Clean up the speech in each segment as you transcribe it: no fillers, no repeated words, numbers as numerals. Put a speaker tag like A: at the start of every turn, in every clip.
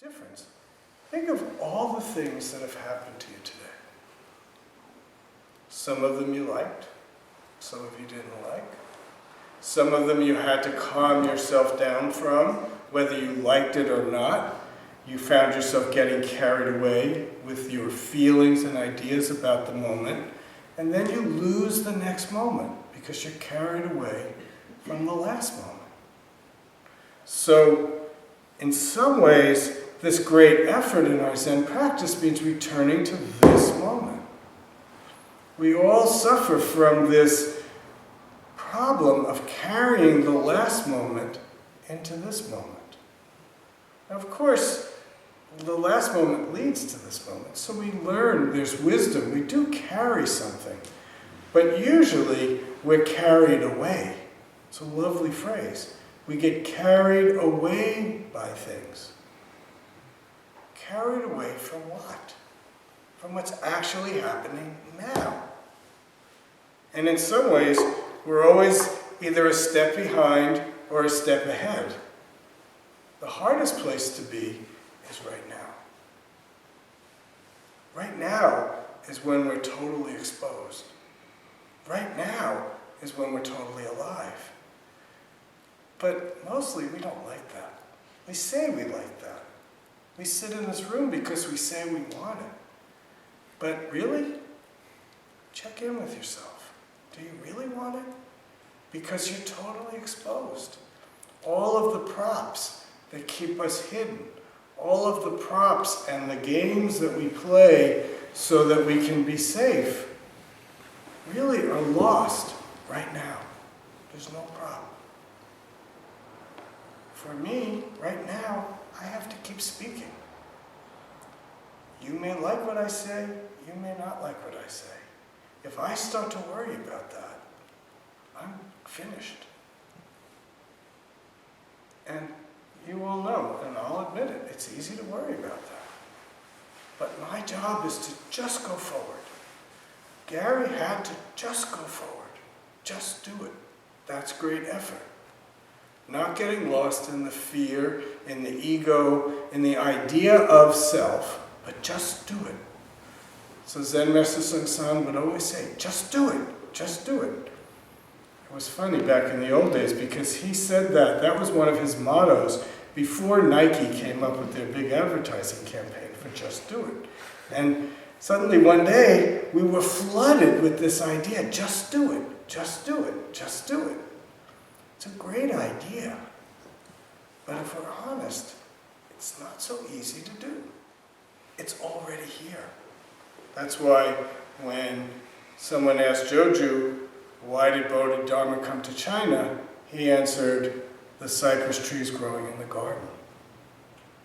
A: difference. Think of all the things that have happened to you today. Some of them you liked, some of you didn't like. Some of them you had to calm yourself down from, whether you liked it or not. You found yourself getting carried away with your feelings and ideas about the moment, and then you lose the next moment because you're carried away from the last moment. So, in some ways, this great effort in our Zen practice means returning to this moment. We all suffer from this problem of carrying the last moment into this moment. Now, of course, the last moment leads to this moment, so we learn there's wisdom. We do carry something, but usually we're carried away. It's a lovely phrase. We get carried away by things. Carried away from what? From what's actually happening now. And in some ways, we're always either a step behind or a step ahead. The hardest place to be is right now. Right now is when we're totally exposed. Right now is when we're totally alive. But mostly we don't like that. We say we like that. We sit in this room because we say we want it. But really, check in with yourself. Do you really want it? Because you're totally exposed. All of the props that keep us hidden, all of the props and the games that we play so that we can be safe, really are lost right now. There's no prop. For me, right now, I have to keep speaking. You may like what I say, you may not like what I say. If I start to worry about that, I'm finished. And you all know, and I'll admit it, it's easy to worry about that. But my job is to just go forward. Gary had to just go forward. Just do it. That's great effort. Not getting lost in the fear, in the ego, in the idea of self, but just do it. So Zen Master Bon Soeng would always say, just do it, just do it. It was funny back in the old days because he said that. That was one of his mottos before Nike came up with their big advertising campaign for Just Do It. And suddenly one day we were flooded with this idea, just do it, just do it, just do it. It's a great idea. But if we're honest, it's not so easy to do. It's already here. That's why when someone asked Joju, why did Bodhidharma come to China? He answered, the cypress trees growing in the garden.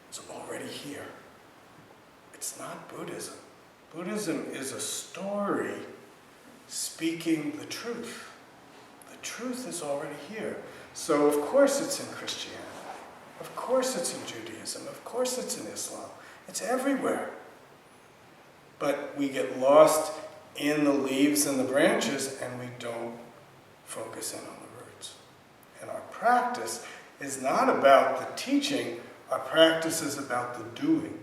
A: It's already here. It's not Buddhism. Buddhism is a story speaking the truth. The truth is already here. So of course it's in Christianity. Of course it's in Judaism. Of course it's in Islam. It's everywhere. But we get lost in the leaves and the branches, and we don't focus in on the roots. And our practice is not about the teaching, our practice is about the doing.